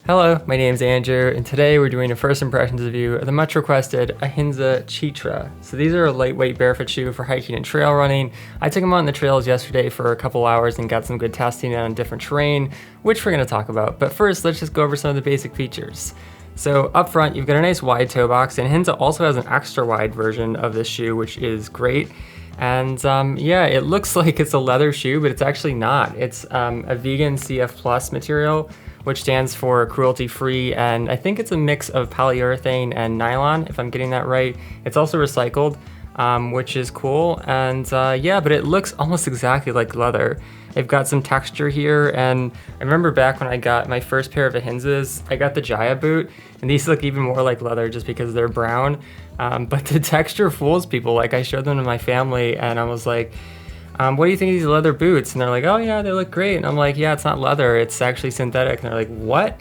Hello, my name is Andrew, and today we're doing a first impressions review of the much requested ahinsa CHITRA. So these are a lightweight barefoot shoe for hiking and trail running. I took them on the trails yesterday for a couple hours and got some good testing on different terrain, which we're going to talk about. But first, let's just go over some of the basic features. So up front, you've got a nice wide toe box, and ahinsa also has an extra wide version of this shoe, which is great. And yeah, it looks like it's a leather shoe, but it's actually not. It's a vegan CF Plus material, which stands for cruelty-free, and I think it's a mix of polyurethane and nylon, if I'm getting that right. It's also recycled, which is cool, and yeah, but it looks almost exactly like leather. They've got some texture here, and I remember back when I got my first pair of ahinsas, I got the Jaya boot, and these look even more like leather just because they're brown, but the texture fools people. Like, I showed them to my family, and I was like, what do you think of these leather boots? And they're like, oh yeah, they look great. And I'm like, yeah, it's not leather, it's actually synthetic. And they're like, what?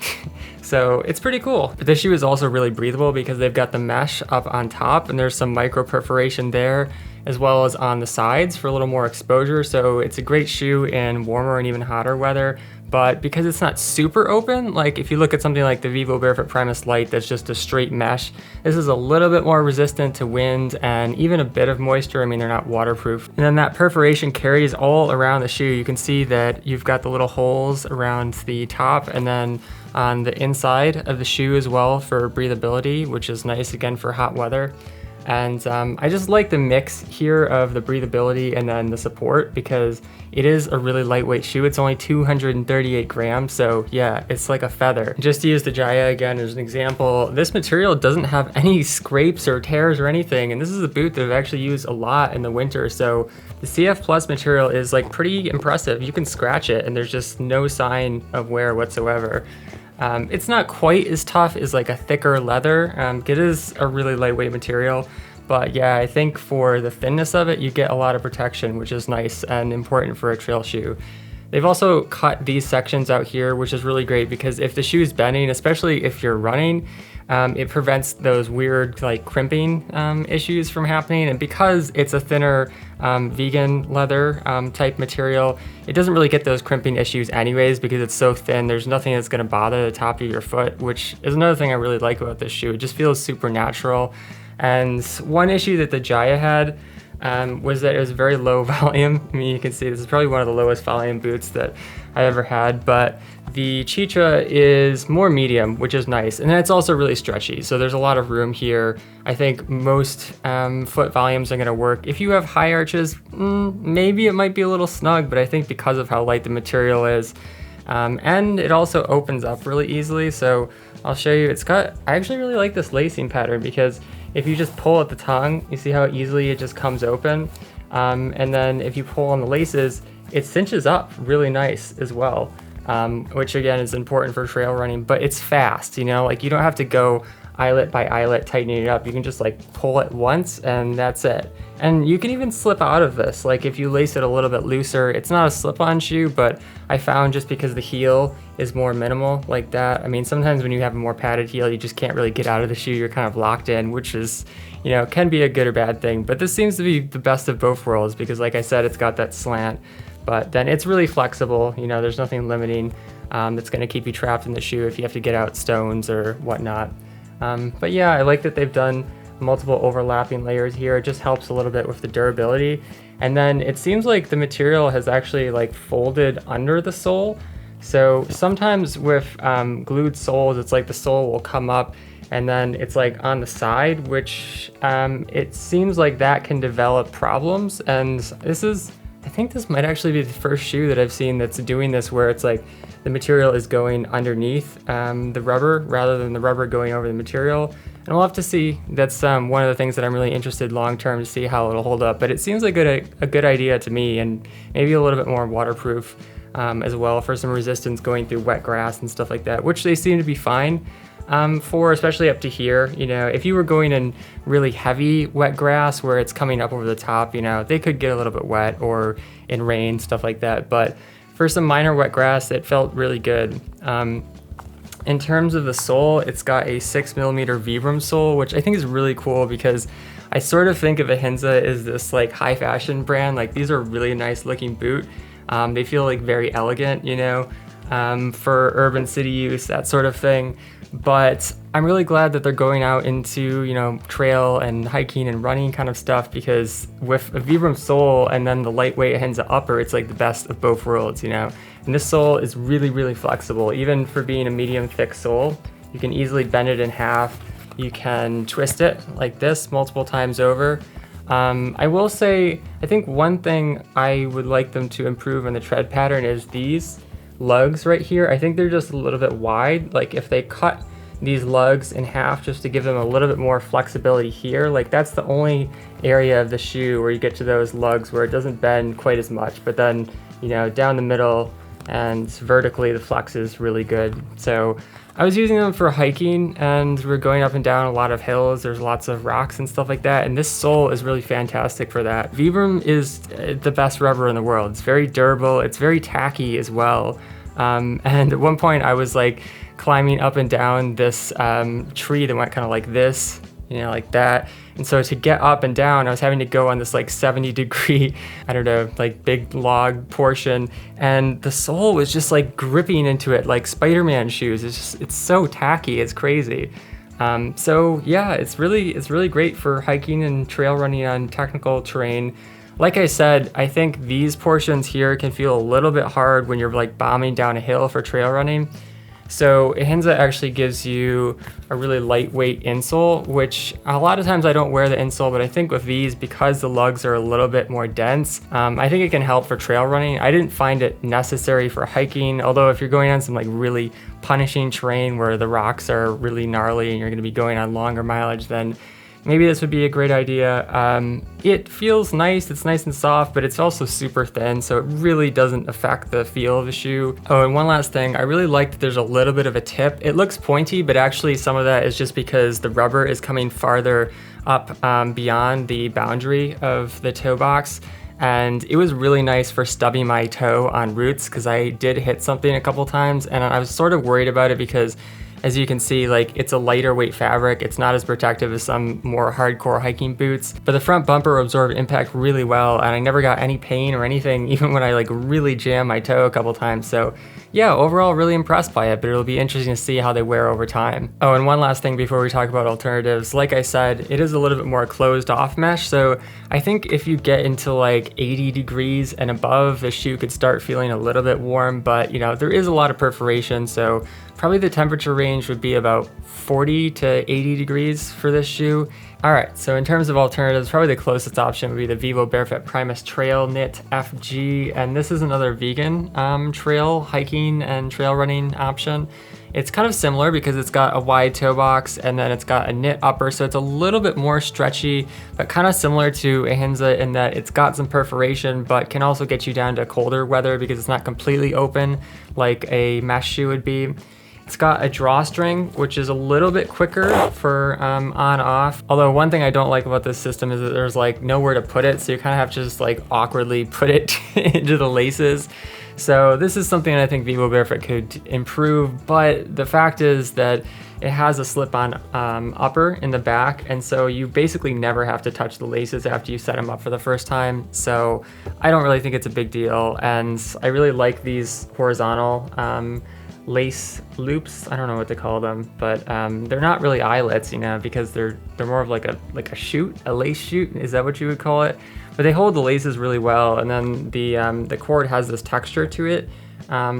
So it's pretty cool. But this shoe is also really breathable because they've got the mesh up on top and there's some micro perforation there, as well as on the sides for a little more exposure. So it's a great shoe in warmer and even hotter weather. But because it's not super open, like if you look at something like the Vivo Barefoot Primus Lite that's just a straight mesh, this is a little bit more resistant to wind and even a bit of moisture. I mean, they're not waterproof. And then that perforation carries all around the shoe. You can see that you've got the little holes around the top and then on the inside of the shoe as well for breathability, which is nice again for hot weather. And I just like the mix here of the breathability and then the support because it is a really lightweight shoe. It's only 238 grams, so yeah, it's like a feather. Just to use the Jaya again as an example, this material doesn't have any scrapes or tears or anything, and this is a boot that I've actually used a lot in the winter, so the CF Plus material is like pretty impressive. You can scratch it and there's just no sign of wear whatsoever. It's not quite as tough as like a thicker leather. It is a really lightweight material, but yeah, I think for the thinness of it, you get a lot of protection, which is nice and important for a trail shoe. They've also cut these sections out here, which is really great because if the shoe is bending, especially if you're running, it prevents those weird like crimping issues from happening. And because it's a thinner vegan leather type material, it doesn't really get those crimping issues anyways because it's so thin. There's nothing that's going to bother the top of your foot, which is another thing I really like about this shoe. It just feels super natural. And one issue that the Jaya had was that it was very low volume. I mean, you can see this is probably one of the lowest volume boots that I ever had, but the CHITRA is more medium, which is nice. And then it's also really stretchy, so there's a lot of room here. I think most foot volumes are gonna work. If you have high arches, maybe it might be a little snug, but I think because of how light the material is, and it also opens up really easily. So I'll show you, I actually really like this lacing pattern because if you just pull at the tongue, you see how easily it just comes open. And then if you pull on the laces, it cinches up really nice as well, which again is important for trail running, but it's fast, you know, like you don't have to go eyelet by eyelet tightening it up. You can just like pull it once and that's it. And you can even slip out of this. Like if you lace it a little bit looser, it's not a slip-on shoe, but I found just because the heel is more minimal like that. I mean, sometimes when you have a more padded heel, you just can't really get out of the shoe. You're kind of locked in, which is, you know, can be a good or bad thing. But this seems to be the best of both worlds because like I said, it's got that slant, but then it's really flexible. You know, there's nothing limiting that's gonna keep you trapped in the shoe if you have to get out stones or whatnot. But yeah, I like that they've done multiple overlapping layers here. It just helps a little bit with the durability. And then it seems like the material has actually like folded under the sole. So sometimes with glued soles, it's like the sole will come up and then it's like on the side, which it seems like that can develop problems. And I think this might actually be the first shoe that I've seen that's doing this, where it's like the material is going underneath the rubber rather than the rubber going over the material. And we'll have to see. That's one of the things that I'm really interested long-term to see how it'll hold up. But it seems like a good idea to me, and maybe a little bit more waterproof as well for some resistance going through wet grass and stuff like that, which they seem to be fine for, especially up to here. You know, if you were going in really heavy wet grass where it's coming up over the top, you know, they could get a little bit wet, or in rain, stuff like that. But for some minor wet grass, it felt really good. In terms of the sole, it's got a 6mm vibram sole, which I think is really cool because I sort of think of ahinsa as this like high fashion brand. Like, these are really nice looking boot. They feel like very elegant, you know. for urban city use, that sort of thing. But I'm really glad that they're going out into, you know, trail and hiking and running kind of stuff, because with a vibram sole and then the lightweight ahinsa upper, it's like the best of both worlds, you know. And this sole is really, really flexible. Even for being a medium thick sole, you can easily bend it in half. You can twist it like this multiple times over. I will say, I think one thing I would like them to improve in the tread pattern is these lugs right here. I think they're just a little bit wide. Like if they cut these lugs in half just to give them a little bit more flexibility here, like that's the only area of the shoe where you get to those lugs where it doesn't bend quite as much. But then, you know, down the middle and vertically the flex is really good. So I was using them for hiking, and we're going up and down a lot of hills. There's lots of rocks and stuff like that, and this sole is really fantastic for that. Vibram is the best rubber in the world. It's very durable, it's very tacky as well. And at one point I was like climbing up and down this tree that went kind of like this, you know, like that. And so to get up and down, I was having to go on this like 70-degree, I don't know, like big log portion. And the sole was just like gripping into it like Spider-Man shoes. It's so tacky, it's crazy. So yeah, it's really great for hiking and trail running on technical terrain. Like I said, I think these portions here can feel a little bit hard when you're like bombing down a hill for trail running. So ahinsa actually gives you a really lightweight insole, which a lot of times I don't wear the insole, but I think with these, because the lugs are a little bit more dense, I think it can help for trail running. I didn't find it necessary for hiking, although if you're going on some like really punishing terrain where the rocks are really gnarly and you're gonna be going on longer mileage, then maybe this would be a great idea. It feels nice, it's nice and soft, but it's also super thin, so it really doesn't affect the feel of the shoe. Oh, and one last thing, I really like that there's a little bit of a tip. It looks pointy, but actually some of that is just because the rubber is coming farther up beyond the boundary of the toe box. And it was really nice for stubbing my toe on roots, because I did hit something a couple times, and I was sort of worried about it because, as you can see, like it's a lighter weight fabric. It's not as protective as some more hardcore hiking boots, but the front bumper absorbed impact really well, and I never got any pain or anything, even when I like really jammed my toe a couple times. So yeah, overall really impressed by it, but it'll be interesting to see how they wear over time. Oh, and one last thing before we talk about alternatives. Like I said, it is a little bit more closed off mesh, so I think if you get into like 80 degrees and above, the shoe could start feeling a little bit warm, but you know, there is a lot of perforation, so probably the temperature range would be about 40 to 80 degrees for this shoe. All right, so in terms of alternatives, probably the closest option would be the Vivo Barefoot Primus Trail Knit FG, and this is another vegan trail hiking and trail running option. It's kind of similar because it's got a wide toe box and then it's got a knit upper, so it's a little bit more stretchy, but kind of similar to ahinsa in that it's got some perforation, but can also get you down to colder weather because it's not completely open like a mesh shoe would be. It's got a drawstring, which is a little bit quicker for on-off. Although one thing I don't like about this system is that there's like nowhere to put it, so you kind of have to just like awkwardly put it into the laces. So this is something that I think Vivo Barefoot could improve, but the fact is that it has a slip-on upper in the back, and so you basically never have to touch the laces after you set them up for the first time. So I don't really think it's a big deal, and I really like these horizontal lace loops. I don't know what to call them, but they're not really eyelets, you know, because they're more of like a chute, a lace chute. Is that what you would call it? But they hold the laces really well, and then the cord has this texture to it,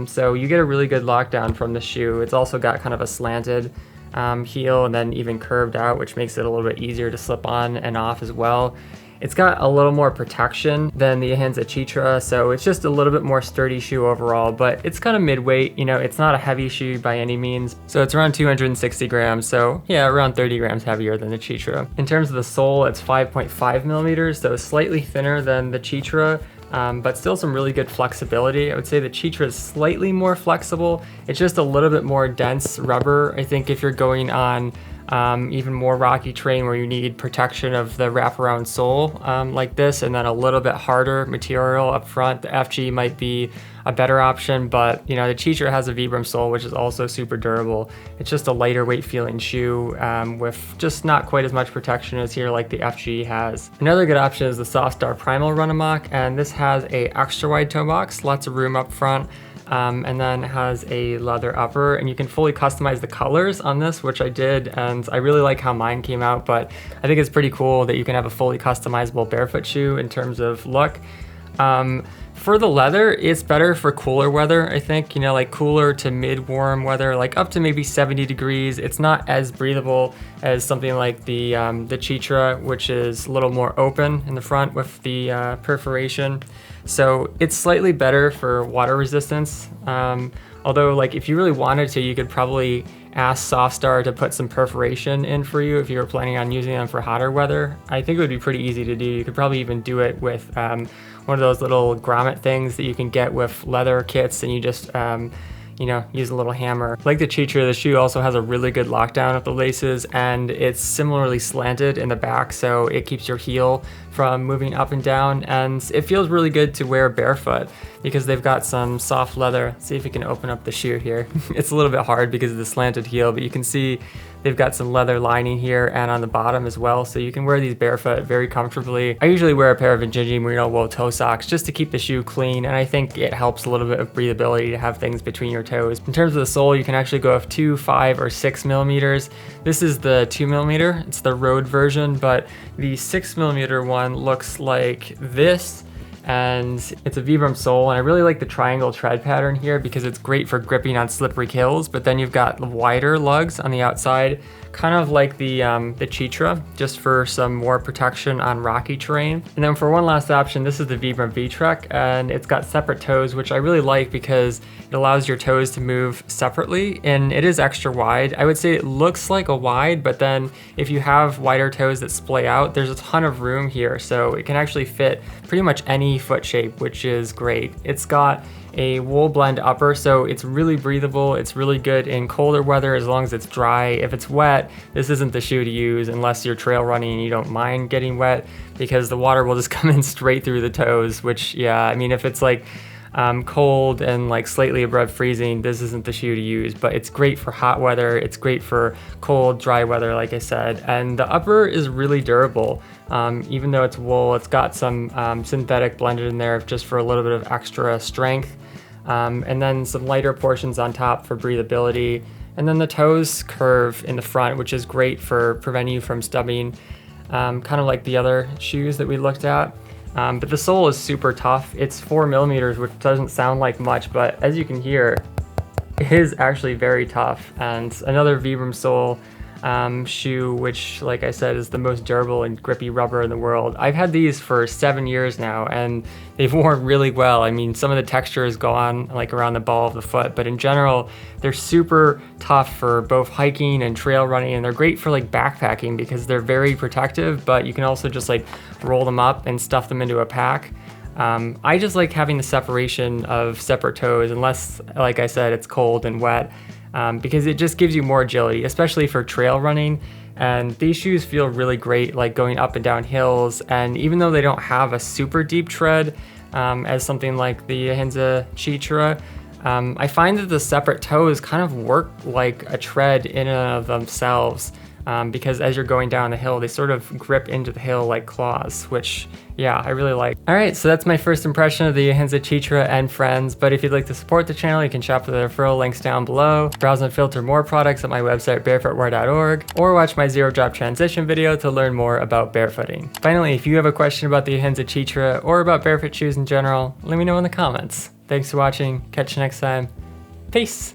so you get a really good lockdown from the shoe. It's also got kind of a slanted heel and then even curved out, which makes it a little bit easier to slip on and off as well. It's got a little more protection than the ahinsa CHITRA, so it's just a little bit more sturdy shoe overall, but it's kind of mid-weight, you know, it's not a heavy shoe by any means. So it's around 260 grams, so yeah, around 30 grams heavier than the CHITRA. In terms of the sole, it's 5.5 millimeters, so slightly thinner than the CHITRA, but still some really good flexibility. I would say the CHITRA is slightly more flexible. It's just a little bit more dense rubber. I think if you're going on even more rocky terrain where you need protection of the wraparound sole like this, and then a little bit harder material up front, the FG might be a better option. But you know, the CHITRA has a vibram sole, which is also super durable. It's just a lighter weight feeling shoe with just not quite as much protection as here like the FG has. Another good option is the Softstar Primal Run Amok, and this has a extra wide toe box, lots of room up front. and then it has a leather upper, and you can fully customize the colors on this, which I did, and I really like how mine came out, but I think it's pretty cool that you can have a fully customizable barefoot shoe in terms of look. For the leather, it's better for cooler weather, I think, you know, like cooler to mid-warm weather, like up to maybe 70 degrees. It's not as breathable as something like the CHITRA, which is a little more open in the front with the perforation. So it's slightly better for water resistance. Although, like, if you really wanted to, you could probably ask Softstar to put some perforation in for you if you were planning on using them for hotter weather. I think it would be pretty easy to do. You could probably even do it with one of those little grommet things that you can get with leather kits, and you just you know, use a little hammer. Like the CHITRA, the shoe also has a really good lockdown of the laces, and it's similarly slanted in the back, so it keeps your heel from moving up and down, and it feels really good to wear barefoot because they've got some soft leather. Let's see if we can open up the shoe here. It's a little bit hard because of the slanted heel, but you can see they've got some leather lining here and on the bottom as well, so you can wear these barefoot very comfortably. I usually wear a pair of Injinji merino wool toe socks just to keep the shoe clean, and I think it helps a little bit of breathability to have things between your toes. In terms of the sole, you can actually go with 2, 5, or 6 millimeters. This is the 2 millimeter, it's the road version, but the 6 millimeter one looks like this, and it's a vibram sole, and I really like the triangle tread pattern here because it's great for gripping on slippery hills, but then you've got wider lugs on the outside, kind of like the CHITRA, just for some more protection on rocky terrain. And then for one last option, this is the Vibram V-Trek, and it's got separate toes, which I really like because it allows your toes to move separately, and it is extra wide. I would say it looks like a wide, but then if you have wider toes that splay out, there's a ton of room here, so it can actually fit pretty much any foot shape, which is great. It's got a wool blend upper, so it's really breathable. It's really good in colder weather as long as it's dry. If it's wet, this isn't the shoe to use unless you're trail running and you don't mind getting wet, because the water will just come in straight through the toes, which, yeah, I mean, if it's like cold and like slightly above freezing, this isn't the shoe to use, but it's great for hot weather. It's great for cold, dry weather, like I said. And the upper is really durable. Even though it's wool, it's got some synthetic blended in there just for a little bit of extra strength. And then some lighter portions on top for breathability. And then the toes curve in the front, which is great for preventing you from stubbing, kind of like the other shoes that we looked at. But the sole is super tough. It's 4 millimeters, which doesn't sound like much, but as you can hear, it is actually very tough. And another Vibram sole shoe, which, like I said, is the most durable and grippy rubber in the world. I've had these for 7 years now, and they've worn really well. I mean, some of the texture is gone, like around the ball of the foot, but in general, they're super tough for both hiking and trail running, and they're great for like backpacking because they're very protective, but you can also just like roll them up and stuff them into a pack. I just like having the separation of separate toes, unless, like I said, it's cold and wet. Because it just gives you more agility, especially for trail running. And these shoes feel really great, like going up and down hills. And even though they don't have a super deep tread, as something like the ahinsa CHITRA, I find that the separate toes kind of work like a tread in and of themselves. Because as you're going down the hill, they sort of grip into the hill like claws, which, yeah, I really like. All right, so that's my first impression of the ahinsa CHITRA and friends, but if you'd like to support the channel, you can shop with the referral links down below, browse and filter more products at my website, barefootwear.org, or watch my zero drop transition video to learn more about barefooting. Finally, if you have a question about the ahinsa CHITRA or about barefoot shoes in general, let me know in the comments. Thanks for watching, catch you next time, peace.